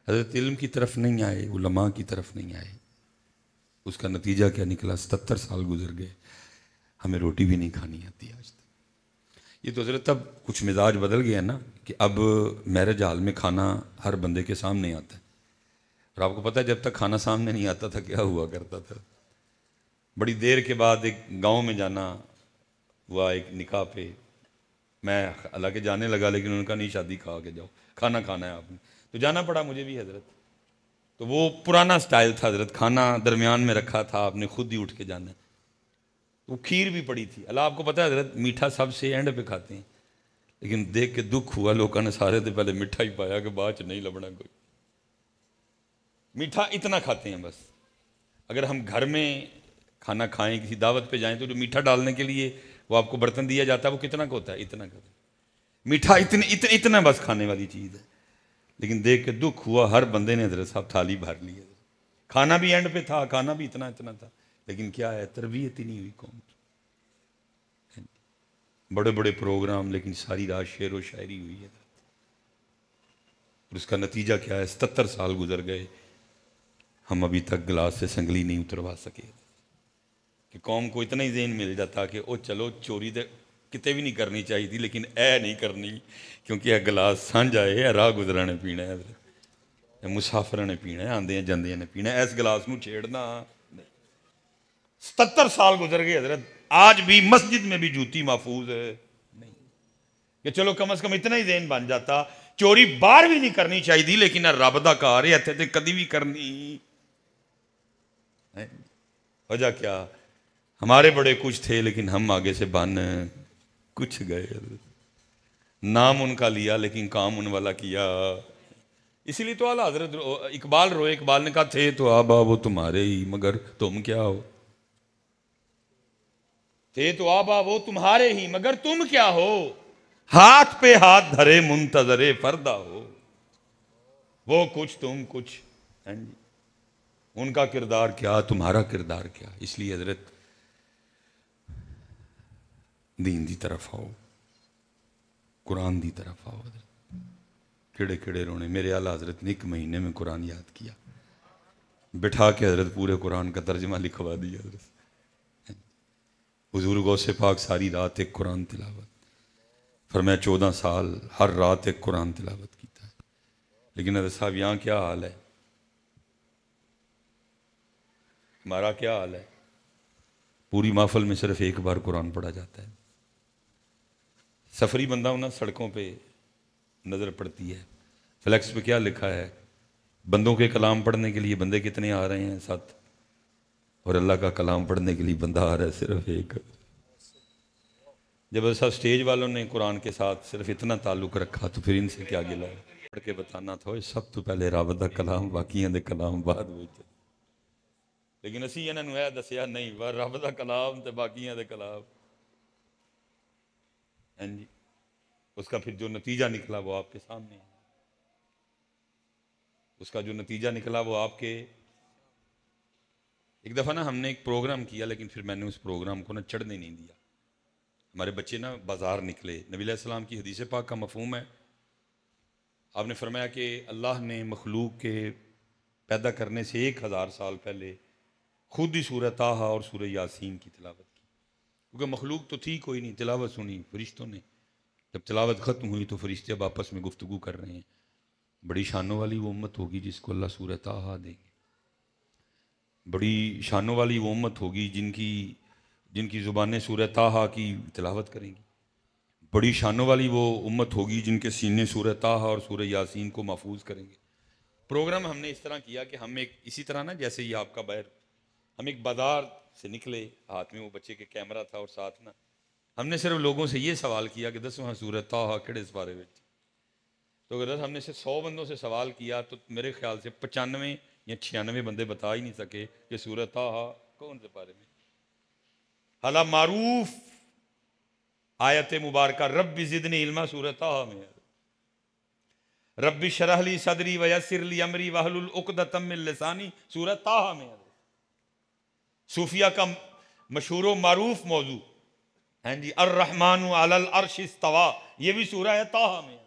حضرت علم کی طرف نہیں آئے، علماء کی طرف نہیں آئے، اس کا نتیجہ کیا نکلا؟ 77 سال گزر گئے، ہمیں روٹی بھی نہیں کھانی آتی آج تک۔ یہ تو حضرت اب کچھ مزاج بدل گیا نا کہ اب میرج ہال میں کھانا ہر بندے کے سامنے آتا ہے، اور آپ کو پتہ ہے جب تک کھانا سامنے نہیں آتا تھا کیا ہوا کرتا تھا؟ بڑی دیر کے بعد ایک گاؤں میں جانا ہوا ایک نکاح پہ، میں حالانکہ جانے لگا لیکن ان کا نہیں، شادی کھا کے جاؤ، کھانا کھانا ہے آپ نے، تو جانا پڑا مجھے بھی حضرت۔ تو وہ پرانا سٹائل تھا حضرت، کھانا درمیان میں رکھا تھا، آپ نے خود ہی اٹھ کے جانا ہے۔ وہ کھیر بھی پڑی تھی، اللہ آپ کو پتہ ہے حضرت میٹھا سب سے اینڈ پہ کھاتے ہیں، لیکن دیکھ کے دکھ ہوا لوگوں نے سارے سے پہلے میٹھا ہی پایا کہ بعد نہیں لبنا کوئی۔ میٹھا اتنا کھاتے ہیں بس۔ اگر ہم گھر میں کھانا کھائیں، کسی دعوت پہ جائیں، تو جو میٹھا ڈالنے کے لیے وہ آپ کو برتن دیا جاتا ہے وہ کتنا کا ہوتا ہے؟ اتنا کا۔ میٹھا اتنا بس کھانے والی چیز ہے، لیکن دیکھ کے دکھ ہوا، ہر بندے نے حضرت صاحب تھالی بھر لی ہے، کھانا بھی اینڈ پہ تھا، کھانا بھی اتنا تھا، لیکن کیا ہے، تربیت ہی نہیں ہوئی قوم کی۔ بڑے بڑے پروگرام، لیکن ساری رات شعر و شاعری ہوئی ہے، اور اس کا نتیجہ کیا ہے؟ 77 سال گزر گئے، ہم ابھی تک گلاس سے سنگلی نہیں اتروا سکے۔ کہ قوم کو اتنا ہی ذہن مل جاتا کہ او چلو چوری تو کتے بھی نہیں کرنی چاہیے تھی، لیکن اے نہیں کرنی، کیونکہ یہ گلاس سانجھا ہے، یہ راہ گزرا نے پینا ہے، یہ مسافر نے پینا ہے، آندے جاندے نے پینا ہے، اس گلاس نو چھیڑنا نہیں۔ 77 سال گزر گئے حضرت، آج بھی مسجد میں بھی جوتی محفوظ ہے نہیں، کہ چلو کم از کم اتنا ہی ذہن بن جاتا چوری باہر بھی نہیں کرنی چاہیے تھی، لیکن رب دا کار ہے اتنے تے کدی بھی کرنی۔ وجہ کیا؟ ہمارے بڑے کچھ تھے لیکن ہم آگے سے بن کچھ گئے، نام ان کا لیا لیکن کام ان والا کیا۔ اسی لیے تو اعلیٰ حضرت اقبال روئے، اقبال نے کہا تھے تو آبا وہ تمہارے ہی مگر تم کیا ہو، تھے تو آبا وہ تمہارے ہی مگر تم کیا ہو، ہاتھ پہ ہاتھ دھرے منتظر فردا ہو، وہ کچھ تم کچھ، ان کا کردار کیا تمہارا کردار کیا۔ اس لیے حضرت دین دی طرف آؤ، قرآن دی طرف آؤ حضرت۔ کیڑے کیڑے رونے، میرے اعلیٰ حضرت نے ایک مہینے میں قرآن یاد کیا، بٹھا کے حضرت پورے قرآن کا ترجمہ لکھوا دیا حضرت۔ حضور غوث پاک ساری رات ایک قرآن تلاوت، فرمایا 14 سال ہر رات ایک قرآن تلاوت کیتا ہے، لیکن حضرت صاحب یہاں کیا حال ہے، ہمارا کیا حال ہے؟ پوری محفل میں صرف ایک بار قرآن پڑھا جاتا ہے۔ سفری بندہ ہونا، سڑکوں پہ نظر پڑتی ہے، فلیکس پہ کیا لکھا ہے؟ بندوں کے کلام پڑھنے کے لیے بندے کتنے آ رہے ہیں 7، اور اللہ کا کلام پڑھنے کے لیے بندہ آ رہا ہے صرف ایک۔ جب ایسا اسٹیج والوں نے قرآن کے ساتھ صرف اتنا تعلق رکھا تو پھر ان سے کیا گلا ہے؟ پڑھ کے بتانا تھا سب تو پہلے رب دا کلام، باقیاں دے کلام بعد وچ، لیکن اسی انہاں نوں اے دسیا نہیں، وا رب دا کلام تے باقیاں دے کلام۔ ہاں جی، اس کا پھر جو نتیجہ نکلا وہ آپ کے سامنے ہے، اس کا جو نتیجہ نکلا وہ آپ کے۔ ایک دفعہ نا ہم نے ایک پروگرام کیا، لیکن پھر میں نے اس پروگرام کو نا چڑھنے نہیں دیا، ہمارے بچے نا بازار نکلے۔ نبی علیہ السلام کی حدیث پاک کا مفہوم ہے، آپ نے فرمایا کہ اللہ نے مخلوق کے پیدا کرنے سے 1000 سال پہلے خود ہی سورہ طٰہٰ اور سورہ یاسین کی تلاوت کی، کیونکہ مخلوق تو تھی کوئی نہیں، تلاوت سنی فرشتوں نے، جب تلاوت ختم ہوئی تو فرشتے اب آپس میں گفتگو کر رہے ہیں، بڑی شانوں والی وہ امت ہوگی جس کو اللہ سورہ طٰہٰ دیں گے، بڑی شانوں والی وہ امت ہوگی جن کی زبانیں سورہ طٰہٰ کی تلاوت کریں گی، بڑی شانوں والی وہ امت ہوگی جن کے سینے سورہ طٰہٰ اور سورہ یاسین کو محفوظ کریں گے۔ پروگرام ہم نے اس طرح کیا کہ ہم ایک اسی طرح نا جیسے یہ آپ کا باہر، ہم ایک بازار سے نکلے، ہاتھ میں وہ بچے کے کیمرہ تھا، اور ساتھ نا ہم نے صرف لوگوں سے یہ سوال کیا کہ 10واں سورہ طٰہٰ کہڑے اس بارے میں، تو اگر ہم نے سے 100 بندوں سے سوال کیا تو میرے خیال سے 95 یا 96 بندے بتا ہی نہیں سکے کہ سورہ طٰہٰ کون سے بارے میں۔ حالانکہ معروف آیت مبارکہ رب زدنی علما سورہ طٰہٰ میں ہے، رب اشرح لی صدری ویسر لی امری واحلل عقدۃ من لسانی سورہ طٰہٰ میں ہے۔ صوفیہ کا مشہور و معروف موضوع ہیں جی الرحمن علی العرش استویٰ، یہ بھی سورہ طٰہٰ میں ہے۔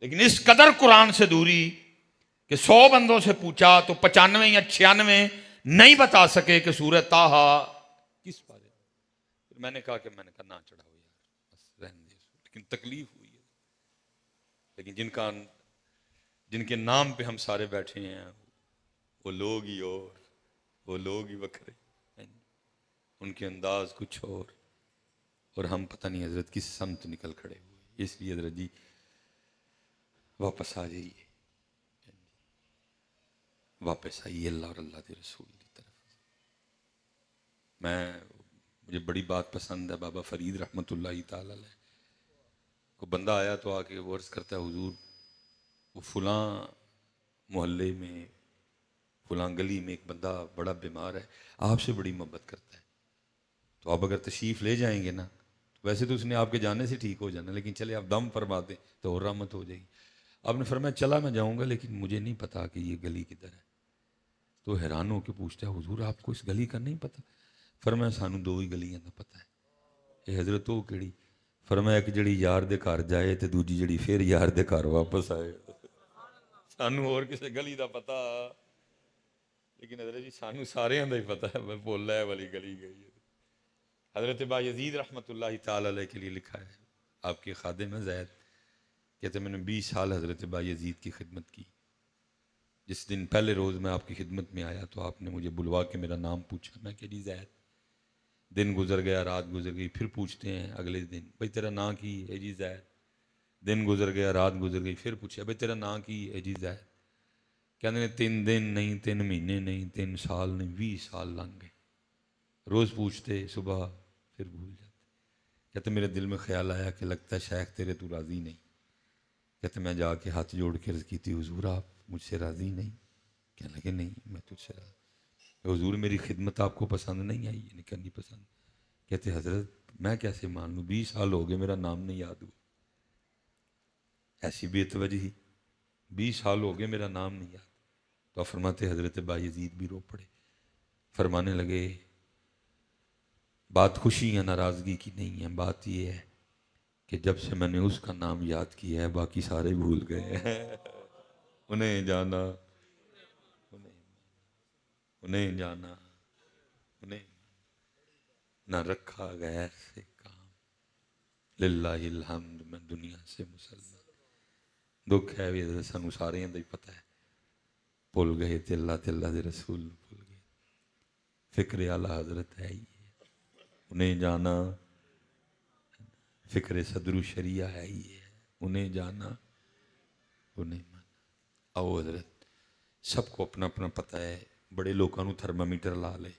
لیکن اس قدر قرآن سے دوری کہ 100 بندوں سے پوچھا تو 95 یا 96 نہیں بتا سکے کہ سورہ طٰہٰ کس بارے میں. پھر میں نے کہا نہ چڑھاؤ یار، بس رہنے دے. لیکن تکلیف ہوئی ہے. لیکن جن کے نام پہ ہم سارے بیٹھے ہیں وہ لوگ ہی وہ لوگ ہی وکھرے، ان کے انداز کچھ اور ہم پتہ نہیں حضرت کس سمت نکل کھڑے ہوئے. اس لیے حضرت جی واپس آ جائیے، واپس آئیے اللہ اور اللہ کے رسول کی طرف. مجھے بڑی بات پسند ہے بابا فرید رحمۃ اللہ تعالی علیہ. کوئی بندہ آیا تو آ کے عرض کرتا ہے حضور وہ فلاں محلے میں فلاں گلی میں ایک بندہ بڑا بیمار ہے، آپ سے بڑی محبت کرتا ہے، تو آپ اگر تشریف لے جائیں گے نا، ویسے تو اس نے آپ کے جانے سے ٹھیک ہو جانا، لیکن چلے آپ دم فرما دیں تو اور رحمت ہو جائے گی. آپ نے فرمایا چلا میں جاؤں گا لیکن مجھے نہیں پتا کہ یہ گلی کدھر ہے. تو حیران ہو کے پوچھتا ہے حضور آپ کو اس گلی کا نہیں پتا؟ فرمایا سانو 2 ہی گلیاں دا پتا ہے. اے حضرت وہ کیڑی؟ فرمایا کہ جڑی یار دے گھر جائے تے دوجی جڑی پھر یار دے گھر واپس آئے. سانو اور کسے گلی دا پتا، لیکن حضرت جی سانو سارے دا ہی پتا ہے. میں بول رہا ہے والی گلی گئی ہے. حضرت بایزید رحمۃ اللہ تعالی علیہ کے لیے لکھا ہے، آپ کے خادم ہیں زید، کہتے میں نے 20 سال حضرت بایزید کی خدمت کی. جس دن پہلے روز میں آپ کی خدمت میں آیا تو آپ نے مجھے بلوا کے میرا نام پوچھا. میں کہ جی زید. دن گزر گیا، رات گزر گئی، پھر پوچھتے ہیں اگلے دن بھائی تیرا نام کی ہے؟ جی زید. دن گزر گیا، رات گزر گئی، پھر پوچھا بھائی تیرا نام کی ہے؟ جی زید. کہتے ہیں 3 دن نہیں، 3 مہینے نہیں، 3 سال نہیں، 20 سال لنگ گئے. روز پوچھتے، صبح پھر بھول جاتے. کہتے میرے دل میں خیال آیا کہ لگتا ہے شیخ تیرے تو راضی نہیں. کہتے میں جا کے ہاتھ جوڑ کے عرض کی تھی حضور آپ مجھ سے راضی نہیں؟ کہنے لگے نہیں میں تجھ سے راضی. حضور میری خدمت آپ کو پسند نہیں آئی؟ یہ نہیں پسند. کہتے حضرت میں کیسے مان لوں، 20 سال ہو گئے میرا نام نہیں یاد ہوا. ایسی بے توجہی، 20 سال ہو گئے میرا نام نہیں یاد. تو فرماتے حضرت بایزید بھی رو پڑے. فرمانے لگے بات خوشی یا ناراضگی کی نہیں ہے، بات یہ ہے کہ جب سے میں نے اس کا نام یاد کیا ہے باقی سارے بھول گئے ہیں. انہیں جانا، انہیں جانا، انہیں نہ رکھا غیر سے کام. للہ الحمد میں دنیا سے مسلمان. دکھ ہے بھی حضرت سانو سارے دا ہی پتہ ہے، بھول گئے تے اللہ دے رسول بھول گئے. فکر اعلیٰ حضرت ہے ہی ہے، انہیں جانا. فکر صدر و شریعہ ہے ہی ہے، انہیں جانا انہیں مانا. آؤ حضرت سب کو اپنا اپنا پتہ ہے. بڑے لوگوں نو تھرمامیٹر لا لے،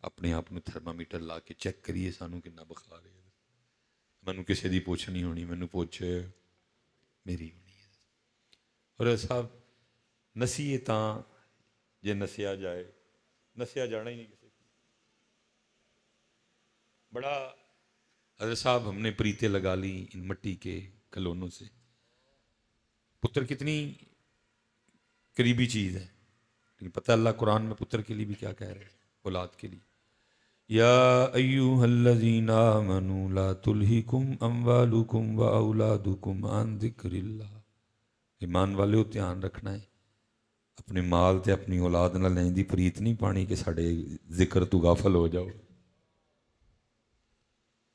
اپنے آپ نو تھرمامیٹر لا کے چیک کریے سانو کنا بخار ہے. مینو کسی دی پوچھ نہیں ہونی، مینو پوچھ میری ہونی ہے. اور صاحب نسیے تاں جے نسیا جائے، نسیا جانا ہی نہیں کسی کو. بڑا حضرت صاحب ہم نے پریتیں لگا لی ان مٹی کے کھلونوں سے. پتر کتنی قریبی چیز ہے، لیکن پتہ اللہ قرآن میں پتر کے لیے بھی کیا کہہ رہے ہیں، اولاد کے لیے. یا ایوہا الذین آمنوا لا تلہکم اموالکم واولادکم عن ذکر اللہ. ایمان والے دھیان رکھنا ہے اپنے مال تے اپنی اولاد نہ لین دی پریت نہیں پانی کہ ساڑے ذکر تو غافل ہو جاؤ.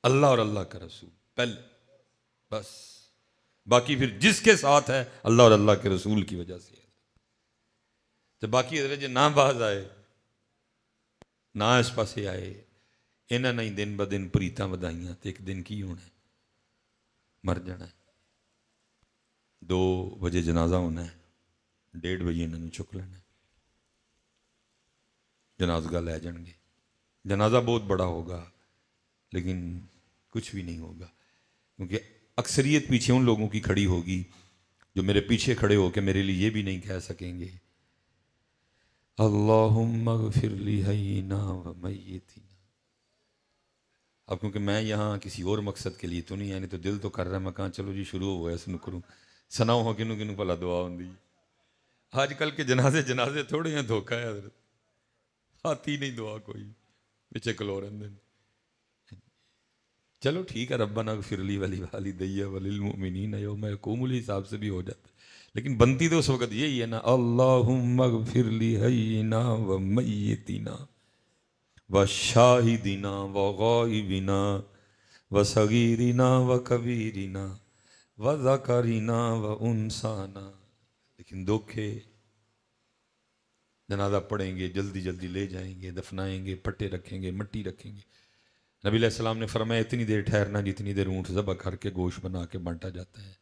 اللہ اور اللہ کا رسول پہلے، بس باقی پھر جس کے ساتھ ہے اللہ اور اللہ کے رسول کی وجہ سے ہے. تو باقی حضرت جی نہ باز آئے نہ اس پاسے آئے، انہاں نہیں دن ب دن پریتاں ودائیاں تے ایک دن کی ہونا ہے، مر جانا ہے. 2 بجے جنازہ ہونا ہے، 1:30 بجے انہوں نے چک لینا ہے. جنازگاہ لے جان گے. جنازہ بہت بڑا ہوگا لیکن کچھ بھی نہیں ہوگا، کیونکہ اکثریت پیچھے ان لوگوں کی کھڑی ہوگی جو میرے پیچھے کھڑے ہو کے میرے لیے یہ بھی نہیں کہہ سکیں گے اللہم اغفر لی حینا و میتنا. اب کیونکہ میں یہاں کسی اور مقصد کے لیے تو نہیں، یعنی تو دل تو کر رہا ہے میں کہاں چلو جی شروع ہوا ہے اس کروں سناؤ ہو کنوں کنوں بھلا دعا ہوں دی. آج کل کے جنازے تھوڑے ہیں، دھوکہ ہے حضرت، آتی نہیں دعا کوئی پچھے کلو رہندے. چلو ٹھیک ہے، ربنا اغفر لی ولوالدی وللمؤمنین یوم یقوم الحساب سے بھی ہو جاتا ہے، لیکن بنتی تو اس وقت یہی ہے نا، اللہم اغفر لی حینا و میتنا و شاہدنا و غائبنا و صغیرنا و کبیرنا و ذکرنا و انسانا۔ لیکن دکھ ہے، جنازہ پڑھیں گے، جلدی جلدی لے جائیں گے، دفنائیں گے، پٹے رکھیں گے، مٹی رکھیں گے۔ نبی علیہ السلام نے فرمایا اتنی دیر ٹھہرنا جتنی دیر اونٹ ذبح کر کے گوشت بنا کے بانٹا جاتا ہے،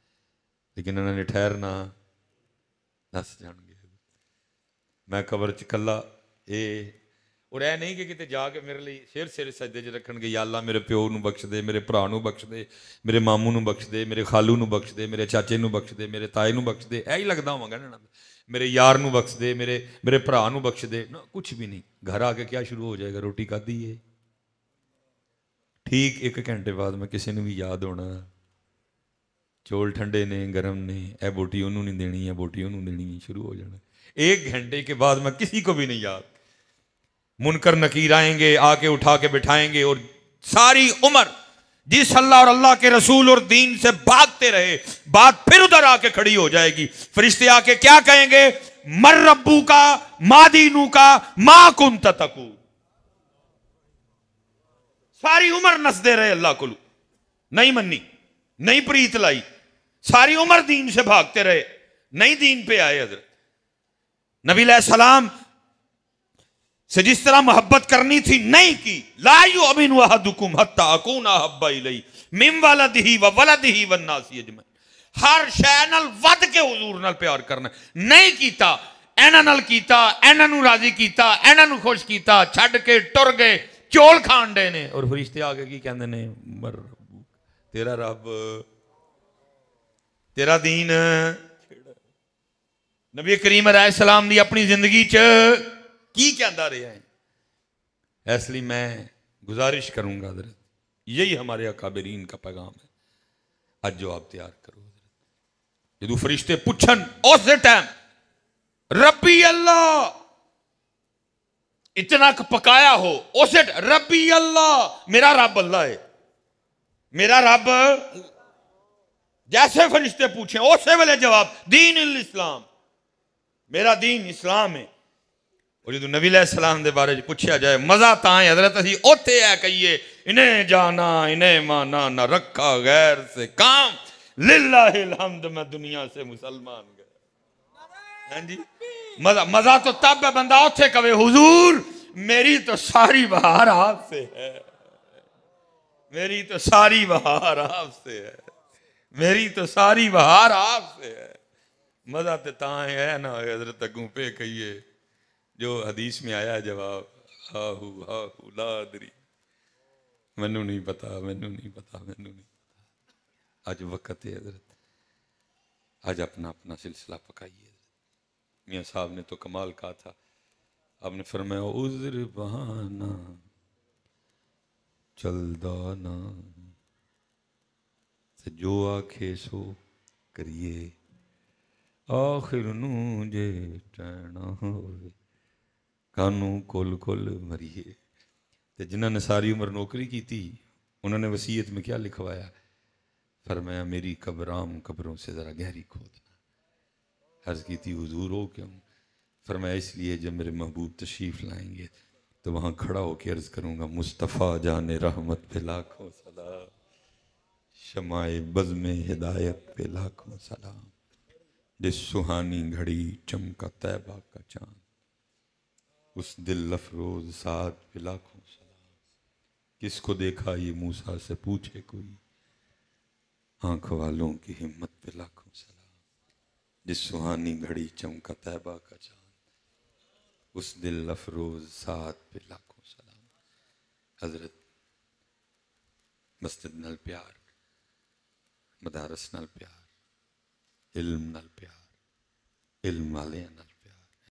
لیکن انہوں نے ٹھہرنا نس جان گے میں قبر چ کلا اے، اور اے نہیں کہ کتے جا کے میرے لیے سر سجدے چ رکھن گے، یا اللہ میرے پیو نو بخش دے، میرے بھرا نو بخش دے، میرے ماموں نو بخش دے، میرے خالو نو بخش دے، میرے چاچے نو بخش دے، میرے تائے نو بخش دے، اے ہی لگدا ہواں گا نا، میرے یار نو بخش دے، میرے بھرا نو بخش دے، نا کچھ بھی نہیں۔ گھر آ کے کیا شروع ہو جائے گا؟ روٹی کھادی ہے، ٹھیک 1 گھنٹے بعد میں کسی نے بھی یاد ہونا چول ٹھنڈے نے گرم نے، اے بوٹی انہوں نہیں دینی ہے، بوٹی انہوں دینی ہے، شروع ہو جانا۔ 1 گھنٹے کے بعد میں کسی کو بھی نہیں یاد، منکر نکیر آئیں گے، آ کے اٹھا کے بٹھائیں گے، اور ساری عمر جس اللہ اور اللہ کے رسول اور دین سے بھاگتے رہے، بات پھر ادھر آ کے کھڑی ہو جائے گی۔ فرشتے آ کے کیا کہیں گے؟ مر ربو کا، ما دینو کا، ما کنت تقول۔ ساری عمر نسدے رہے اللہ کو، نہیں منی، نہیں پریت لائی، ساری عمر دین سے بھاگتے رہے، نہیں دین پہ آئے۔ حضرت نبی علیہ السلام سے جس طرح محبت کرنی تھی نہیں کی۔ لا یؤمن احدکم حتی اکون احب الیہ من ولدہ و ولدہ والناس اجمعین۔ ہر شے نال ود کے حضور نال پیار کرنا نہیں کیتا، اینا نال کیتا، اینا نو راضی کیتا، اینا نو خوش کیتا، چھڈ کے ٹر گئے، چول کھان ڈے نے۔ اور فرشتے آگے کی کہندے نے؟ مر ربو، تیرا رب، تیرا دین۔ نبی کریم علیہ السلام دی اپنی زندگی چ کی کہندا رہا ہے؟ اس لیے میں گزارش کروں گا حضرت، یہی ہمارے اکابرین کا پیغام ہے، اج جو آپ تیار کرو حضرت، جدو فرشتے پوچھن اس ٹائم ربی اللہ اتنا پکایا ہو، اس ربی اللہ، میرا رب اللہ ہے، میرا رب، جیسے فرشتے پوچھیں اسی ویلے جواب دین الاسلام، میرا دین اسلام ہے۔ اور جدو نبی علیہ السلام دے بارے پوچھا جائے مزہ تاں ہے حضرت، اسی اوتھے ہے کہیے انہیں جانا انہیں مانا نہ رکھا غیر سے کام، للہ الحمد میں دنیا سے مسلمان گیا۔ ہاں جی، مزہ تو تب ہے بندہ اوتھے کہے حضور میری تو ساری بہار آپ سے ہے، میری تو ساری بہار آپ سے ہے، میری تو ساری بہار آپ سے ہے۔ مزہ تے تاں ہے نا حضرت اگوں پہ کہیے جو حدیث میں آیا ہے جواب، ہاہو لا ادری، مینوں نہیں پتا، مینوں نہیں پتا، مینوں نہیں پتا۔ آج وقت ہے حضرت، آج اپنا اپنا سلسلہ پکائیے۔ میاں صاحب نے تو کمال کہا تھا، آپ نے فرمایا عذر بہانہ چلدا نا تے جو آکھے سو کریے، آخر نو جے ٹہنا ہوئے کانوں کل کل مریے۔ تے جنہوں نے ساری عمر نوکری کی تھی انہوں نے وصیت میں کیا لکھوایا؟ فرمایا میری قبر عام قبروں سے ذرا گہری کھودنا۔ عرض کی تھی حضور ہو کیوں؟ فرمایا اس لیے جب میرے محبوب تشریف لائیں گے تو وہاں کھڑا ہو کے عرض کروں گا مصطفیٰ جان رحمت پہ لاکھوں سلام، شمع بزم ہدایت پہ لاکھوں سلام، جس سہانی گھڑی چمکا طیبہ کا چاند، اس دل افروز ساتھ پہ لاکھوں سلام، کس کو دیکھا یہ موسیٰ سے پوچھے کوئی، آنکھ والوں کی ہمت پہ لاکھوں سلام، جس سہانی گھڑی چمکا طیبہ کا چاند، اس دل افروز ساتھ پہ لاکھوں سلام۔ حضرت مسجد نال پیار، مدارس نال پیار، علم نال پیار، علم والے نال